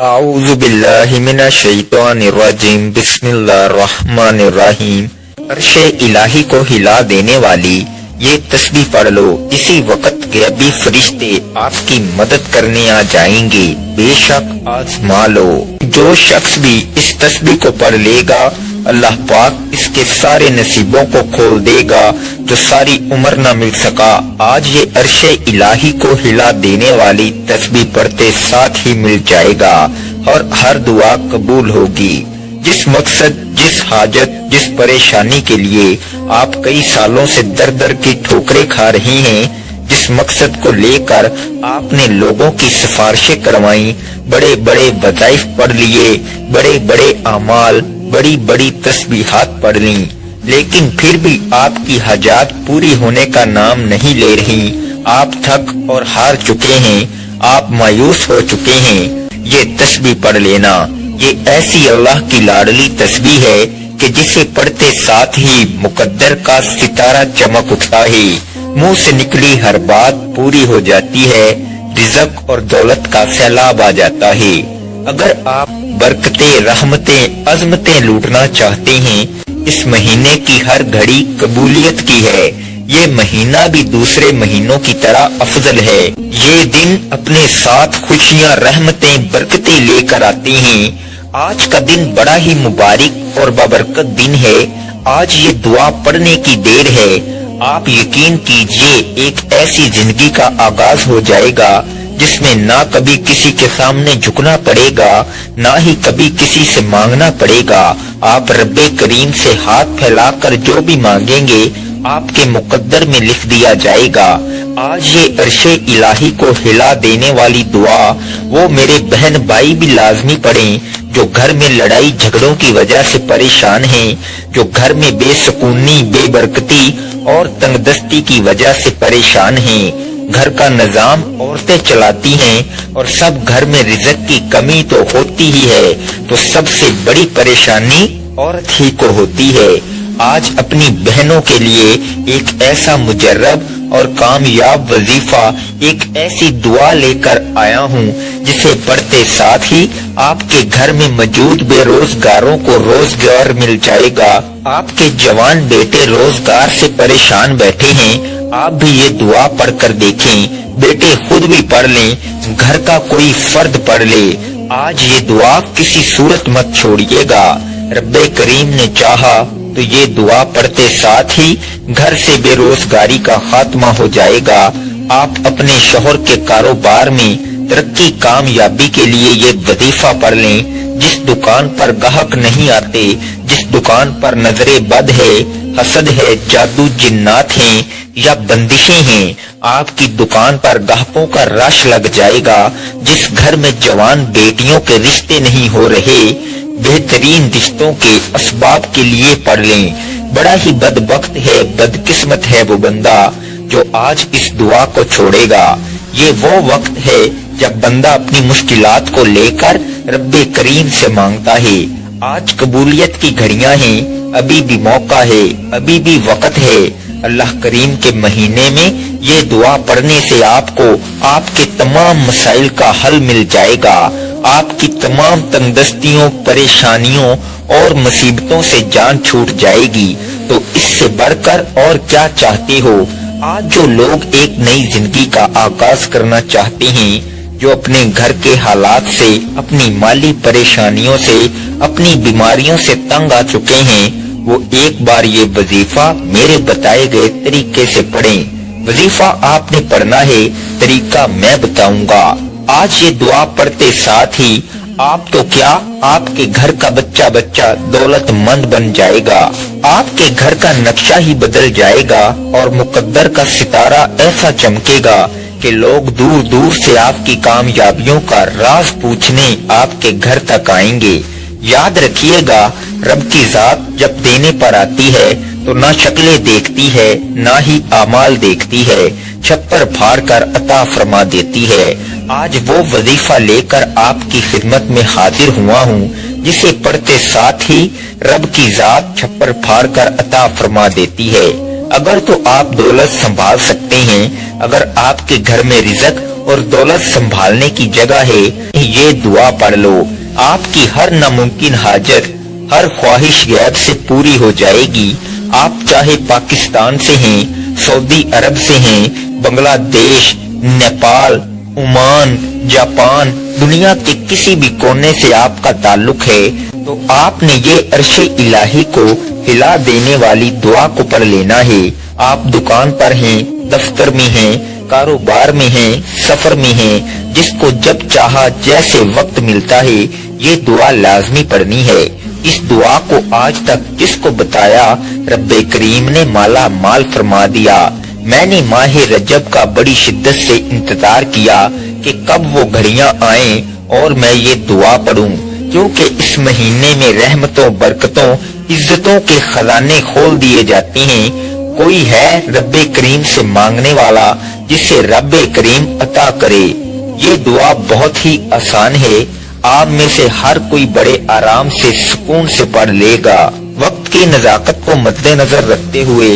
اعوذ باللہ من الشیطان الرجیم بسم اللہ الرحمن الرحیم۔ عرش الہی کو ہلا دینے والی یہ تسبیح پڑھ لو، اسی وقت کے ابھی فرشتے آپ کی مدد کرنے آ جائیں گے، بے شک آزما لو۔ جو شخص بھی اس تسبیح کو پڑھ لے گا اللہ پاک اس کے سارے نصیبوں کو کھول دے گا جو ساری عمر نہ مل سکا۔ آج یہ عرش الہی کو ہلا دینے والی تسبیح پڑھتے ساتھ ہی مل جائے گا اور ہر دعا قبول ہوگی۔ جس مقصد، جس حاجت، جس پریشانی کے لیے آپ کئی سالوں سے در در کی ٹھوکریں کھا رہی ہیں، جس مقصد کو لے کر آپ نے لوگوں کی سفارشیں کروائیں، بڑے بڑے وظائف پڑھ لیے، بڑے بڑے اعمال، بڑی بڑی تسبیحات پڑھ لیں، لیکن پھر بھی آپ کی حاجات پوری ہونے کا نام نہیں لے رہی۔ آپ تھک اور ہار چکے ہیں، آپ مایوس ہو چکے ہیں۔ یہ تسبیح پڑھ لینا، یہ ایسی اللہ کی لاڈلی تسبیح ہے کہ جسے پڑھتے ساتھ ہی مقدر کا ستارہ چمک اٹھتا ہے، منہ سے نکلی ہر بات پوری ہو جاتی ہے، رزق اور دولت کا سیلاب آ جاتا ہے۔ اگر آپ برکتیں، رحمتیں، عظمتیں لوٹنا چاہتے ہیں، اس مہینے کی ہر گھڑی قبولیت کی ہے۔ یہ مہینہ بھی دوسرے مہینوں کی طرح افضل ہے۔ یہ دن اپنے ساتھ خوشیاں، رحمتیں، برکتیں لے کر آتے ہیں۔ آج کا دن بڑا ہی مبارک اور بابرکت دن ہے۔ آج یہ دعا پڑھنے کی دیر ہے۔ آپ یقین کیجئے ایک ایسی زندگی کا آغاز ہو جائے گا جس میں نہ کبھی کسی کے سامنے جھکنا پڑے گا، نہ ہی کبھی کسی سے مانگنا پڑے گا۔ آپ رب کریم سے ہاتھ پھیلا کر جو بھی مانگیں گے آپ کے مقدر میں لکھ دیا جائے گا۔ آج یہ عرش الہی کو ہلا دینے والی دعا وہ میرے بہن بھائی بھی لازمی پڑھیں جو گھر میں لڑائی جھگڑوں کی وجہ سے پریشان ہیں، جو گھر میں بے سکونی، بے برکتی اور تنگ دستی کی وجہ سے پریشان ہیں۔ گھر کا نظام عورتیں چلاتی ہیں اور سب گھر میں رزق کی کمی تو ہوتی ہی ہے، تو سب سے بڑی پریشانی عورت ہی کو ہوتی ہے۔ آج اپنی بہنوں کے لیے ایک ایسا مجرب اور کامیاب وظیفہ، ایک ایسی دعا لے کر آیا ہوں جسے پڑھتے ساتھ ہی آپ کے گھر میں موجود بے روزگاروں کو روزگار مل جائے گا۔ آپ کے جوان بیٹے روزگار سے پریشان بیٹھے ہیں، آپ بھی یہ دعا پڑھ کر دیکھیں۔ بیٹے خود بھی پڑھ لیں، گھر کا کوئی فرد پڑھ لے۔ آج یہ دعا کسی صورت مت چھوڑیے گا۔ رب کریم نے چاہا تو یہ دعا پڑھتے ساتھ ہی گھر سے بے روزگاری کا خاتمہ ہو جائے گا۔ آپ اپنے شوہر کے کاروبار میں ترقی، کامیابی کے لیے یہ وظیفہ پڑھ لیں۔ جس دکان پر گاہک نہیں آتے، جس دکان پر نظر بد ہے، حسد ہے، جادو جنات ہیں یا بندشیں ہیں، آپ کی دکان پر گاہکوں کا رش لگ جائے گا۔ جس گھر میں جوان بیٹیوں کے رشتے نہیں ہو رہے، بہترین رشتوں کے اسباب کے لیے پڑھ لیں۔ بڑا ہی بدبخت ہے، بدقسمت ہے وہ بندہ جو آج اس دعا کو چھوڑے گا۔ یہ وہ وقت ہے جب بندہ اپنی مشکلات کو لے کر رب کریم سے مانگتا ہے۔ آج قبولیت کی گھڑیاں ہیں، ابھی بھی موقع ہے، ابھی بھی وقت ہے۔ اللہ کریم کے مہینے میں یہ دعا پڑھنے سے آپ کو آپ کے تمام مسائل کا حل مل جائے گا۔ آپ کی تمام تنگ دستیوں، پریشانیوں اور مصیبتوں سے جان چھوٹ جائے گی۔ تو اس سے بڑھ کر اور کیا چاہتے ہو؟ آج جو لوگ ایک نئی زندگی کا آغاز کرنا چاہتے ہیں، جو اپنے گھر کے حالات سے، اپنی مالی پریشانیوں سے، اپنی بیماریوں سے تنگ آ چکے ہیں، وہ ایک بار یہ وظیفہ میرے بتائے گئے طریقے سے پڑھیں۔ وظیفہ آپ نے پڑھنا ہے، طریقہ میں بتاؤں گا۔ آج یہ دعا پڑھتے ساتھ ہی آپ تو کیا، آپ کے گھر کا بچہ دولت مند بن جائے گا۔ آپ کے گھر کا نقشہ ہی بدل جائے گا اور مقدر کا ستارہ ایسا چمکے گا کہ لوگ دور دور سے آپ کی کامیابیوں کا راز پوچھنے آپ کے گھر تک آئیں گے۔ یاد رکھیے گا، رب کی ذات جب دینے پر آتی ہے تو نہ شکلیں دیکھتی ہے، نہ ہی اعمال دیکھتی ہے، چھپر پھاڑ کر عطا فرما دیتی ہے۔ آج وہ وظیفہ لے کر آپ کی خدمت میں حاضر ہوا ہوں جسے پڑھتے ساتھ ہی رب کی ذات چھپر پھاڑ کر عطا فرما دیتی ہے۔ اگر تو آپ دولت سنبھال سکتے ہیں، اگر آپ کے گھر میں رزق اور دولت سنبھالنے کی جگہ ہے، یہ دعا پڑھ لو، آپ کی ہر ناممکن حاجت، ہر خواہش غیب سے پوری ہو جائے گی۔ آپ چاہے پاکستان سے ہیں، سعودی عرب سے ہیں، بنگلہ دیش، نیپال، عمان، جاپان، دنیا کے کسی بھی کونے سے آپ کا تعلق ہے، تو آپ نے یہ عرش الہی کو ہلا دینے والی دعا کو پڑھ لینا ہے۔ آپ دکان پر ہیں، دفتر میں ہیں، کاروبار میں ہیں، سفر میں ہیں، جس کو جب چاہا جیسے وقت ملتا ہے یہ دعا لازمی پڑھنی ہے۔ اس دعا کو آج تک جس کو بتایا رب کریم نے مالا مال فرما دیا۔ میں نے ماہ رجب کا بڑی شدت سے انتظار کیا کہ کب وہ گھڑیاں آئیں اور میں یہ دعا پڑھوں، کیونکہ اس مہینے میں رحمتوں، برکتوں، عزتوں کے خزانے کھول دیے جاتے ہیں۔ کوئی ہے رب کریم سے مانگنے والا جسے رب کریم عطا کرے؟ یہ دعا بہت ہی آسان ہے، آپ میں سے ہر کوئی بڑے آرام سے سکون سے پڑھ لے گا۔ وقت کی نزاکت کو مد نظر رکھتے ہوئے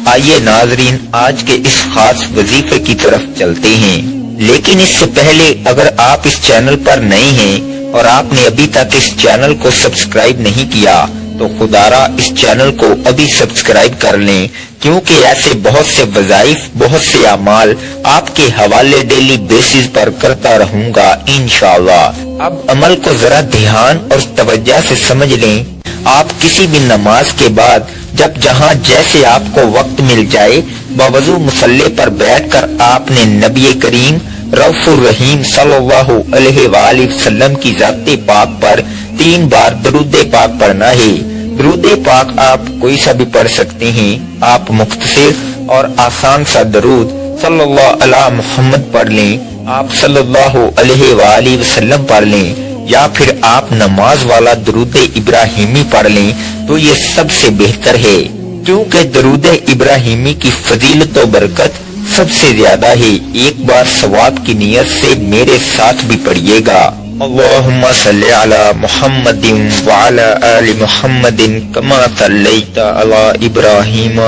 آئیے ناظرین آج کے اس خاص وظیفے کی طرف چلتے ہیں، لیکن اس سے پہلے اگر آپ اس چینل پر نئے ہیں اور آپ نے ابھی تک اس چینل کو سبسکرائب نہیں کیا تو خدارا اس چینل کو ابھی سبسکرائب کر لیں، کیونکہ ایسے بہت سے وظائف، بہت سے اعمال آپ کے حوالے ڈیلی بیسز پر کرتا رہوں گا انشاءاللہ۔ اب عمل کو ذرا دھیان اور توجہ سے سمجھ لیں۔ آپ کسی بھی نماز کے بعد جب جہاں جیسے آپ کو وقت مل جائے باوضو مصلی پر بیٹھ کر آپ نے نبی کریم رؤوف الرحیم صلی اللہ علیہ وآلہ وسلم کی ذات پاک پر 3 بار درود پاک پڑھنا ہے۔ درود پاک آپ کوئی سا بھی پڑھ سکتے ہیں، آپ مختصر اور آسان سا درود صلی اللہ علی محمد پڑھ لیں، آپ صلی اللہ علیہ وآلہ وسلم پڑھ لیں، یا پھر آپ نماز والا درود ابراہیمی پڑھ لیں تو یہ سب سے بہتر ہے، کیونکہ درود ابراہیمی کی فضیلت و برکت سب سے زیادہ ہے۔ ایک بار ثواب کی نیت سے میرے ساتھ بھی پڑھیے گا۔ اللہم صلی علی محمد وعلی آل محمد کما صلیت علی ابراہیم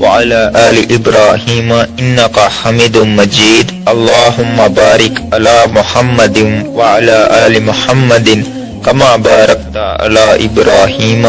وعلی آل ابراہیم انک حمید مجید۔ اللہم بارک علی محمد وعلی آل محمد کما بارکت علی ابراہیم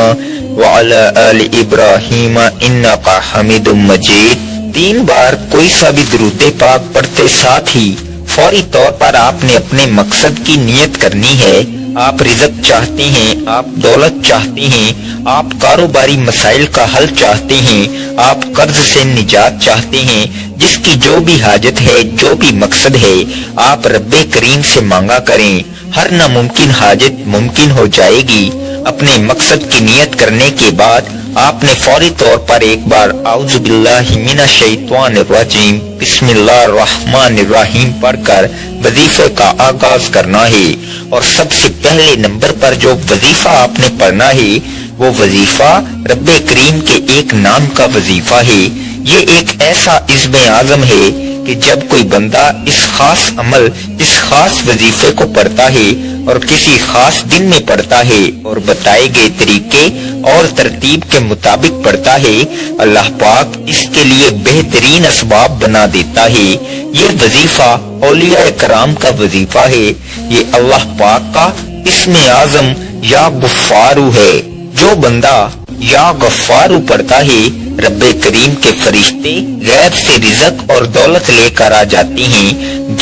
وعلی آل ابراہیم انک حمید مجید۔ 3 بار کوئی سا بھی درود پاک پڑھتے ساتھ ہی فوری طور پر آپ نے اپنے مقصد کی نیت کرنی ہے۔ آپ رزق چاہتے ہیں، آپ دولت چاہتے ہیں، آپ کاروباری مسائل کا حل چاہتے ہیں، آپ قرض سے نجات چاہتے ہیں، جس کی جو بھی حاجت ہے، جو بھی مقصد ہے، آپ رب کریم سے مانگا کریں، ہر ناممکن حاجت ممکن ہو جائے گی۔ اپنے مقصد کی نیت کرنے کے بعد آپ نے فوری طور پر ایک بار اعوذ باللہ من الشیطان الرجیم بسم اللہ الرحمن الرحیم پڑھ کر وظیفے کا آغاز کرنا ہے۔ اور سب سے پہلے نمبر پر جو وظیفہ آپ نے پڑھنا ہے وہ وظیفہ رب کریم کے ایک نام کا وظیفہ ہے۔ یہ ایک ایسا عزم اعظم ہے کہ جب کوئی بندہ اس خاص عمل، اس خاص وظیفے کو پڑھتا ہے اور کسی خاص دن میں پڑھتا ہے اور بتائے گئے طریقے اور ترتیب کے مطابق پڑھتا ہے، اللہ پاک اس کے لیے بہترین اسباب بنا دیتا ہے۔ یہ وظیفہ اولیاء کرام کا وظیفہ ہے، یہ اللہ پاک کا اسم اعظم یا غفارو ہے۔ جو بندہ یا غفارو پڑھتا ہے رب کریم کے فرشتے غیب سے رزق اور دولت لے کر آ جاتی ہیں،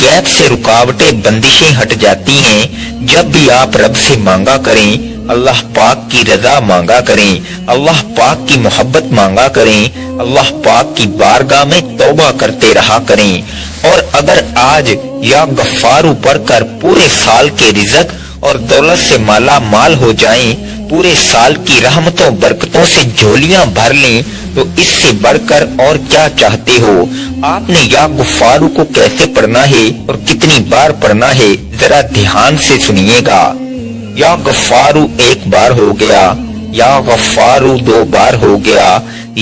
غیب سے رکاوٹیں بندشیں ہٹ جاتی ہیں۔ جب بھی آپ رب سے مانگا کریں، اللہ پاک کی رضا مانگا کریں، اللہ پاک کی محبت مانگا کریں، اللہ پاک کی بارگاہ میں توبہ کرتے رہا کریں۔ اور اگر آج یا غفارو پڑھ کر پورے سال کے رزق اور دولت سے مالا مال ہو جائیں، پورے سال کی رحمتوں برکتوں سے جھولیاں بھر لیں، تو اس سے بڑھ کر اور کیا چاہتے ہو؟ آپ نے یا غفارو کو کیسے پڑھنا ہے اور کتنی بار پڑھنا ہے ذرا دھیان سے سنیے گا۔ یا غفارو 1 بار ہو گیا، یا غفارو 2 بار ہو گیا،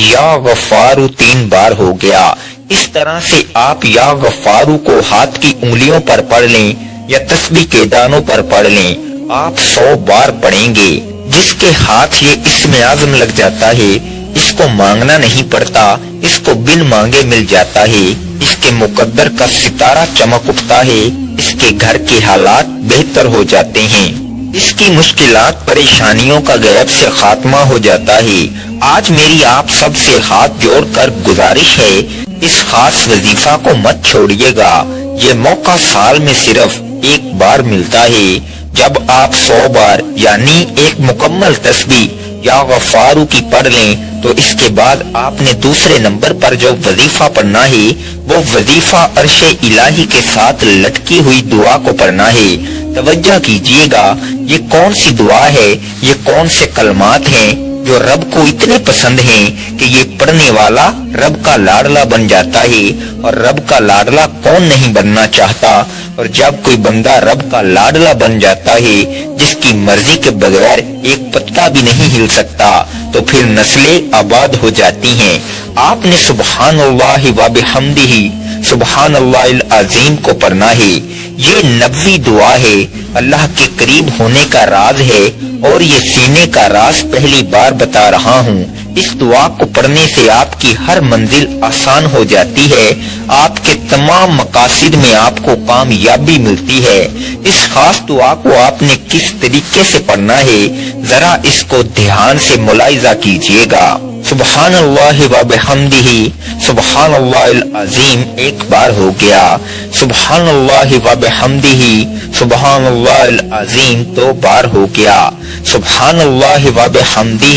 یا غفارو 3 بار ہو گیا۔ اس طرح سے آپ یا غفارو کو ہاتھ کی انگلیوں پر پڑھ لیں یا تسبیح کے دانوں پر پڑھ لیں، آپ 100 بار پڑھیں گے۔ جس کے ہاتھ یہ اسم اعظم لگ جاتا ہے اس کو مانگنا نہیں پڑتا، اس کو بن مانگے مل جاتا ہے، اس کے مقدر کا ستارہ چمک اٹھتا ہے، اس کے گھر کے حالات بہتر ہو جاتے ہیں، اس کی مشکلات پریشانیوں کا غیب سے خاتمہ ہو جاتا ہے۔ آج میری آپ سب سے ہاتھ جوڑ کر گزارش ہے، اس خاص وظیفہ کو مت چھوڑیے گا۔ یہ موقع سال میں صرف ایک بار ملتا ہے۔ جب آپ 100 بار یعنی ایک مکمل تسبیح یا غفارو کی پڑھ لیں تو اس کے بعد آپ نے دوسرے نمبر پر جو وظیفہ پڑھنا ہے وہ وظیفہ عرش الہی کے ساتھ لٹکی ہوئی دعا کو پڑھنا ہے۔ توجہ کیجئے گا، یہ کون سی دعا ہے، یہ کون سے کلمات ہیں جو رب کو اتنے پسند ہیں کہ یہ پڑھنے والا رب کا لاڈلا بن جاتا ہے، اور رب کا لاڈلا کون نہیں بننا چاہتا، اور جب کوئی بندہ رب کا لاڈلا بن جاتا ہے جس کی مرضی کے بغیر ایک پتا بھی نہیں ہل سکتا تو پھر نسلیں آباد ہو جاتی ہیں۔ آپ نے سبحان اللہ و بحمدہ سبحان اللہ العظیم کو پڑھنا ہے۔ یہ نبوی دعا ہے، اللہ کے قریب ہونے کا راز ہے، اور یہ سینے کا راز پہلی بار بتا رہا ہوں۔ اس دعا کو پڑھنے سے آپ کی ہر منزل آسان ہو جاتی ہے، آپ کے تمام مقاصد میں آپ کو کامیابی ملتی ہے۔ اس خاص دعا کو آپ نے کس طریقے سے پڑھنا ہے، ذرا اس کو دھیان سے ملاحظہ کیجئے گا۔ سبحان اللہ و بحمدہ سبحان اللہ العظیم ایک بار ہو گیا، سبحان اللہ و بحمدہ سبحان اللہ العظیم 2 بار ہو گیا، سبحان اللہ و بحمدہ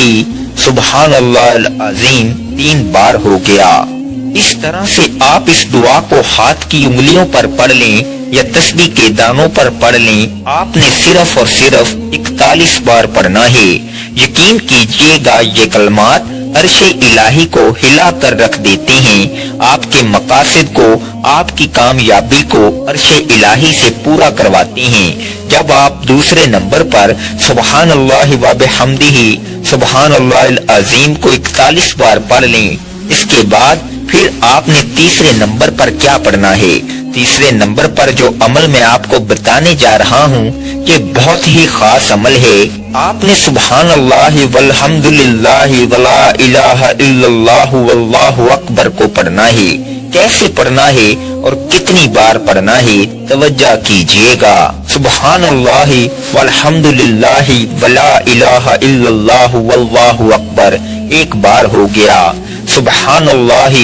سبحان اللہ العظیم 3 بار ہو گیا۔ اس طرح سے آپ اس دعا کو ہاتھ کی انگلیوں پر پڑھ لیں یا تسبیح کے دانوں پر پڑھ لیں، آپ نے صرف اور صرف 41 بار پڑھنا ہے۔ یقین کیجئے گا یہ کلمات عرش الہی کو ہلا کر رکھ دیتے ہیں، آپ کے مقاصد کو، آپ کی کامیابی کو عرش الہی سے پورا کرواتے ہیں۔ جب آپ دوسرے نمبر پر سبحان اللہ و بحمدہ سبحان اللہ العظیم کو 41 بار پڑھ لیں، اس کے بعد پھر آپ نے تیسرے نمبر پر کیا پڑھنا ہے۔ تیسرے نمبر پر جو عمل میں آپ کو بتانے جا رہا ہوں یہ بہت ہی خاص عمل ہے۔ آپ نے سبحان اللہ والحمدللہ ولا الہ الا اللہ واللہ اکبر کو پڑھنا ہے۔ کیسے پڑھنا ہے اور کتنی بار پڑھنا ہے، توجہ کیجئے گا۔ سبحان اللہ والحمدللہ ولا الہ الا اللہ واللہ اکبر 1 بار ہو گیا، سبحان اللہ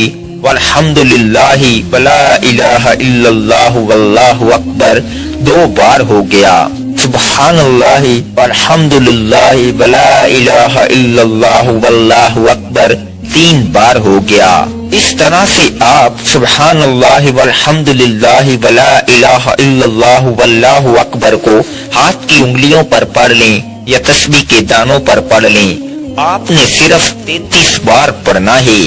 والحمدللہ ولا الہ الا اللہ واللہ اکبر 2 بار ہو گیا، سبحان اللہ والحمدللہ ولا الہ الا اللہ واللہ اکبر 3 بار ہو گیا۔ اس طرح سے آپ سبحان اللہ والحمدللہ ولا الہ الا اللہ واللہ اکبر کو ہاتھ کی انگلیوں پر پڑھ لیں یا تسبیح کے دانوں پر پڑھ لیں۔ آپ نے صرف 33 بار پڑھنا ہے۔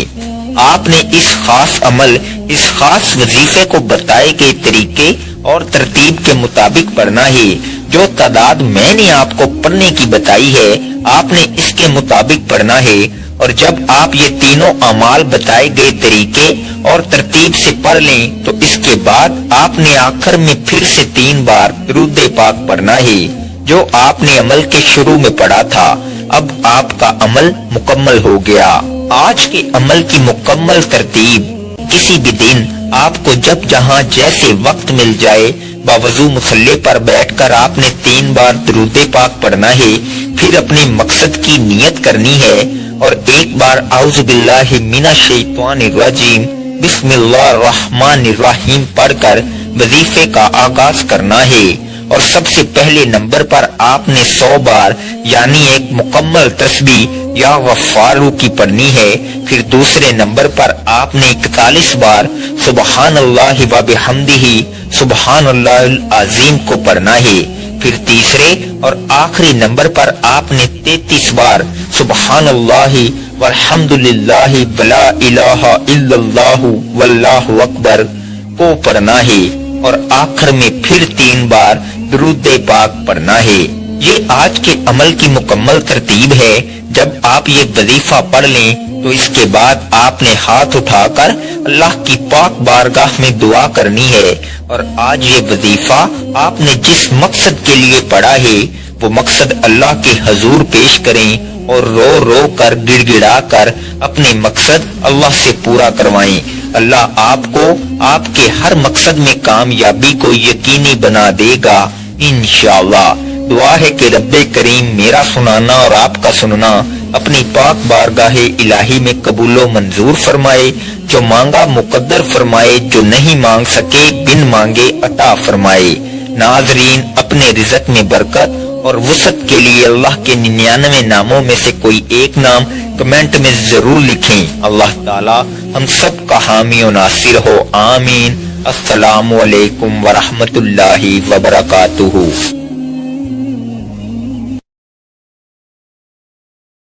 آپ نے اس خاص عمل، اس خاص وظیفے کو بتائے گئے طریقے اور ترتیب کے مطابق پڑھنا ہے۔ جو تعداد میں نے آپ کو پڑھنے کی بتائی ہے آپ نے اس کے مطابق پڑھنا ہے، اور جب آپ یہ تینوں اعمال بتائے گئے طریقے اور ترتیب سے پڑھ لیں تو اس کے بعد آپ نے آخر میں پھر سے 3 بار درود پاک پڑھنا ہے جو آپ نے عمل کے شروع میں پڑھا تھا۔ اب آپ کا عمل مکمل ہو گیا۔ آج کے عمل کی مکمل ترتیب: کسی بھی دن آپ کو جب جہاں جیسے وقت مل جائے باوضو مصلی پر بیٹھ کر آپ نے 3 بار درود پاک پڑھنا ہے، پھر اپنے مقصد کی نیت کرنی ہے اور 1 بار اعوذ باللہ من الشیطان الرجیم بسم اللہ الرحمن الرحیم پڑھ کر وظیفے کا آغاز کرنا ہے، اور سب سے پہلے نمبر پر آپ نے 100 بار یعنی ایک مکمل تسبیح یا غفارو کی پڑھنی ہے۔ پھر دوسرے نمبر پر آپ نے 41 بار سبحان اللہ و بحمدہ سبحان اللہ العظیم کو پڑھنا ہے۔ پھر تیسرے اور آخری نمبر پر آپ نے 33 بار سبحان اللہ والحمدللہ ولا الہ الا اللہ واللہ اکبر کو پڑھنا ہے، اور آخر میں پھر 3 بار درود پاک پڑھنا ہے۔ یہ آج کے عمل کی مکمل ترتیب ہے۔ جب آپ یہ وظیفہ پڑھ لیں تو اس کے بعد آپ نے ہاتھ اٹھا کر اللہ کی پاک بارگاہ میں دعا کرنی ہے، اور آج یہ وظیفہ آپ نے جس مقصد کے لیے پڑھا ہے وہ مقصد اللہ کے حضور پیش کریں اور رو رو کر گڑ گڑا کر اپنے مقصد اللہ سے پورا کروائیں۔ اللہ آپ کو آپ کے ہر مقصد میں کامیابی کو یقینی بنا دے گا انشاءاللہ۔ دعا ہے کہ رب کریم میرا سنانا اور آپ کا سننا اپنی پاک بارگاہ الہی میں قبول و منظور فرمائے، جو مانگا مقدر فرمائے، جو نہیں مانگ سکے بن مانگے عطا فرمائے۔ ناظرین، اپنے رزق میں برکت اور وسعت کے لیے اللہ کے 99 ناموں میں سے کوئی ایک نام کمنٹ میں ضرور لکھیں۔ اللہ تعالی ہم سب کا حامی و ناصر ہو، آمین۔ السلام علیکم ورحمۃ اللہ وبرکاتہ۔